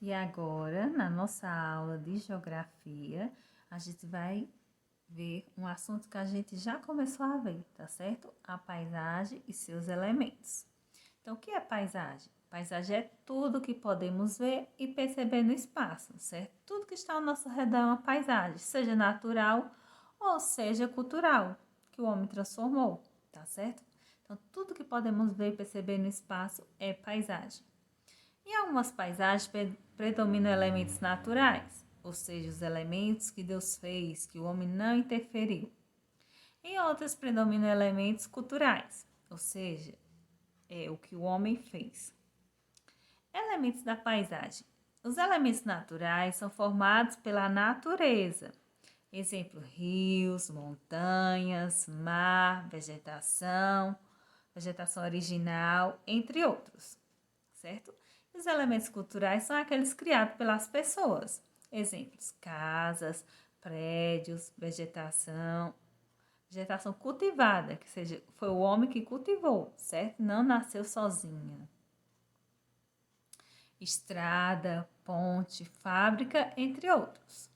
E agora, na nossa aula de geografia, a gente vai ver um assunto que a gente já começou a ver, tá certo? A paisagem e seus elementos. Então, o que é paisagem? Paisagem é tudo que podemos ver e perceber no espaço, certo? Tudo que está ao nosso redor é uma paisagem, seja natural ou seja cultural, que o homem transformou, tá certo? Então, tudo que podemos ver e perceber no espaço é paisagem. Em algumas paisagens predominam elementos naturais, ou seja, os elementos que Deus fez, que o homem não interferiu. Em outras predominam elementos culturais, ou seja, é o que o homem fez. Elementos da paisagem. Os elementos naturais são formados pela natureza. Exemplo, rios, montanhas, mar, vegetação original, entre outros, certo? Os elementos culturais são aqueles criados pelas pessoas. Exemplos, casas, prédios, vegetação cultivada, que seja, foi o homem que cultivou, certo? Não nasceu sozinha. Estrada, ponte, fábrica, entre outros.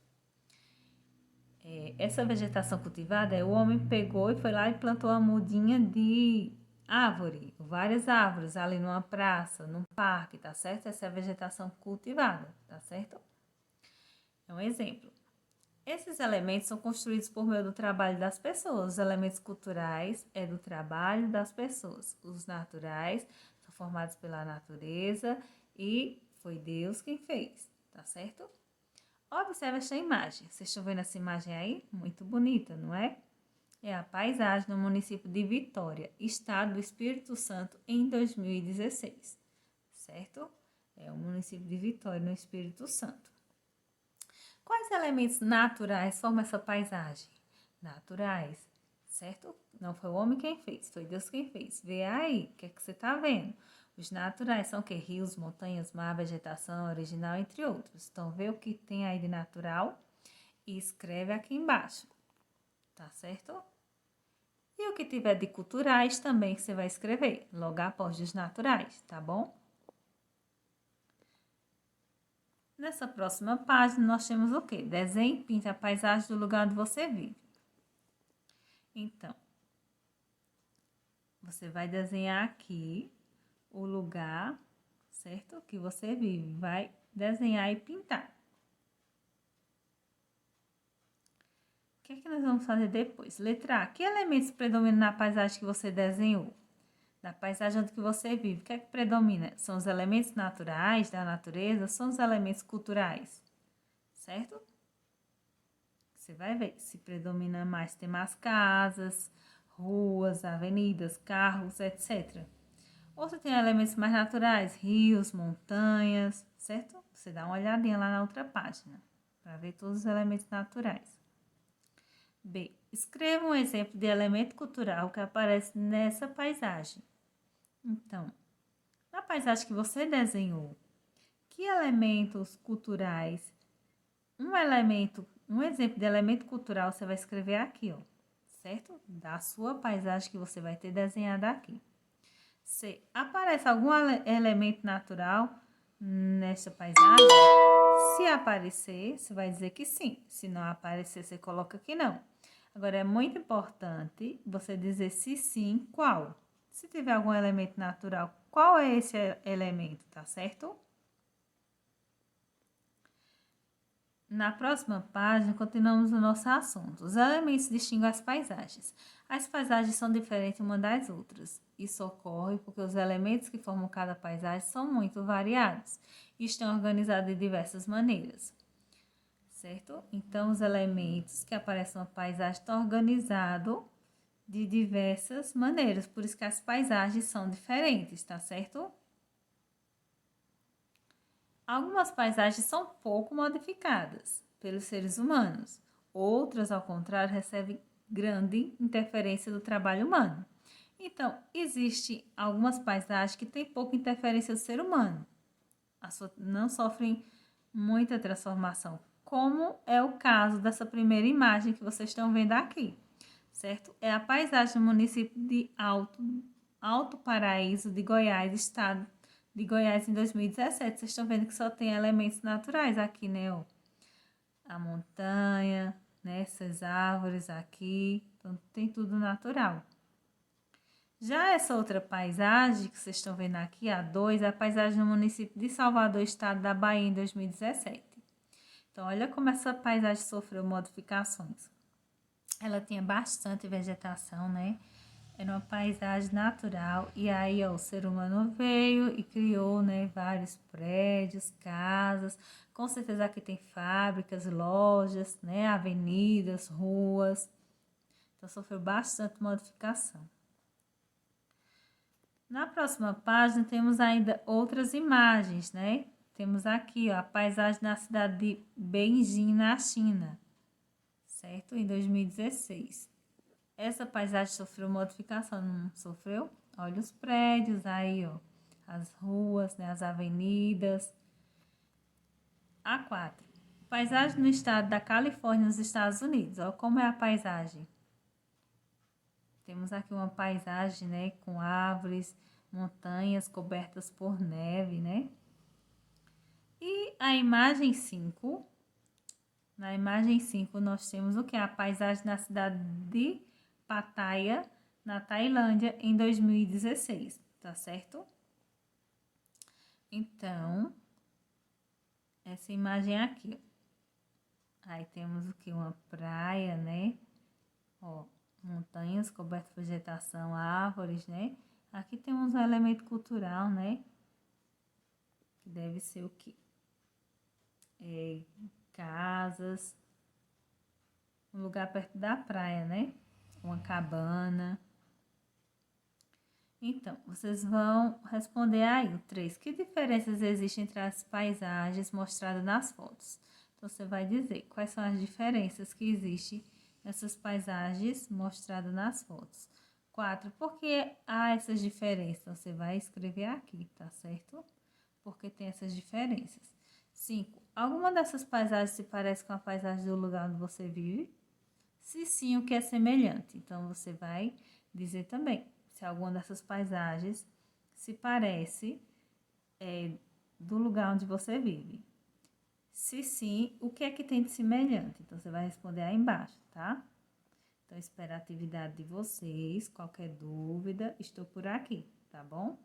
Essa vegetação cultivada, o homem pegou e foi lá e plantou uma mudinha de árvore, várias árvores ali numa praça, num parque, tá certo? Essa é a vegetação cultivada, tá certo? É um exemplo. Esses elementos são construídos por meio do trabalho das pessoas. Os elementos culturais é do trabalho das pessoas. Os naturais são formados pela natureza e foi Deus quem fez, tá certo? Observe esta imagem. Vocês estão vendo essa imagem aí? Muito bonita, não é? É a paisagem no município de Vitória, estado do Espírito Santo, em 2016, certo? É o município de Vitória, no Espírito Santo. Quais elementos naturais formam essa paisagem? Naturais, certo? Não foi o homem quem fez, foi Deus quem fez. Vê aí, o que é que você está vendo? Os naturais são o que? Rios, montanhas, mar, vegetação original, entre outros. Então, vê o que tem aí de natural e escreve aqui embaixo, tá certo? E o que tiver de culturais também que você vai escrever, logo após os naturais, tá bom? Nessa próxima página, nós temos o quê? Desenhe e pinte a paisagem do lugar onde você vive. Então, você vai desenhar aqui o lugar, certo? Que você vive. Vai desenhar e pintar. O que é que nós vamos fazer depois? Letra A. Que elementos predominam na paisagem que você desenhou? Na paisagem onde você vive, o que é que predomina? São os elementos naturais da natureza, são os elementos culturais, certo? Você vai ver se predomina mais, tem mais casas, ruas, avenidas, carros, etc. Ou você tem elementos mais naturais, rios, montanhas, certo? Você dá uma olhadinha lá na outra página, para ver todos os elementos naturais. B. Escreva um exemplo de elemento cultural que aparece nessa paisagem. Então, na paisagem que você desenhou, que elementos culturais, um exemplo de elemento cultural você vai escrever aqui, ó, certo? Da sua paisagem que você vai ter desenhado aqui. C. Aparece algum elemento natural nessa paisagem? Se aparecer, você vai dizer que sim. Se não aparecer, você coloca que não. Agora, é muito importante você dizer se sim, qual. Se tiver algum elemento natural, qual é esse elemento, tá certo? Na próxima página, continuamos o nosso assunto. Os elementos distinguem as paisagens. As paisagens são diferentes umas das outras. Isso ocorre porque os elementos que formam cada paisagem são muito variados e estão organizados de diversas maneiras, certo? Então, os elementos que aparecem na paisagem estão organizados de diversas maneiras, por isso que as paisagens são diferentes, tá certo? Algumas paisagens são pouco modificadas pelos seres humanos, outras, ao contrário, recebem grande interferência do trabalho humano. Então, existem algumas paisagens que têm pouca interferência do ser humano, não sofrem muita transformação, como é o caso dessa primeira imagem que vocês estão vendo aqui, certo? É a paisagem do município de Alto Paraíso de Goiás, estado de Goiás em 2017. Vocês estão vendo que só tem elementos naturais aqui, né? Ó, a montanha, né? Essas árvores aqui. Então, tem tudo natural. Já essa outra paisagem que vocês estão vendo aqui, a 2, é a paisagem no município de Salvador, estado da Bahia, em 2017. Então, olha como essa paisagem sofreu modificações. Ela tinha bastante vegetação, né? Era uma paisagem natural. E aí, ó, o ser humano veio e criou, né, vários prédios, casas. Com certeza aqui tem fábricas, lojas, né, avenidas, ruas. Então, sofreu bastante modificação. Na próxima página, temos ainda outras imagens, né? Temos aqui, ó, a paisagem na cidade de Beijing, na China, certo? Em 2016. Essa paisagem sofreu modificação, não sofreu? Olha os prédios aí, ó, as ruas, né, as avenidas. A4. Paisagem no estado da Califórnia, nos Estados Unidos. Olha como é a paisagem. Temos aqui uma paisagem, né, com árvores, montanhas cobertas por neve, né? E a imagem 5. Na imagem 5, nós temos o que? A paisagem na cidade de Pattaya, na Tailândia, em 2016, tá certo? Então, essa imagem aqui, ó. Aí temos o que? Uma praia, né? Ó, montanhas cobertas por vegetação, árvores, né? Aqui temos um elemento cultural, né? Que deve ser o que? Casas, um lugar perto da praia, né? Uma cabana. Então, vocês vão responder aí o 3. Que diferenças existem entre as paisagens mostradas nas fotos? Então, você vai dizer quais são as diferenças que existem nessas paisagens mostradas nas fotos. 4. Por que há essas diferenças? Então, você vai escrever aqui, tá certo? Porque tem essas diferenças. 5. Alguma dessas paisagens se parece com a paisagem do lugar onde você vive? Se sim, o que é semelhante? Então, você vai dizer também se alguma dessas paisagens se parece do lugar onde você vive. Se sim, o que é que tem de semelhante? Então, você vai responder aí embaixo, tá? Então, espero a atividade de vocês. Qualquer dúvida, estou por aqui, tá bom?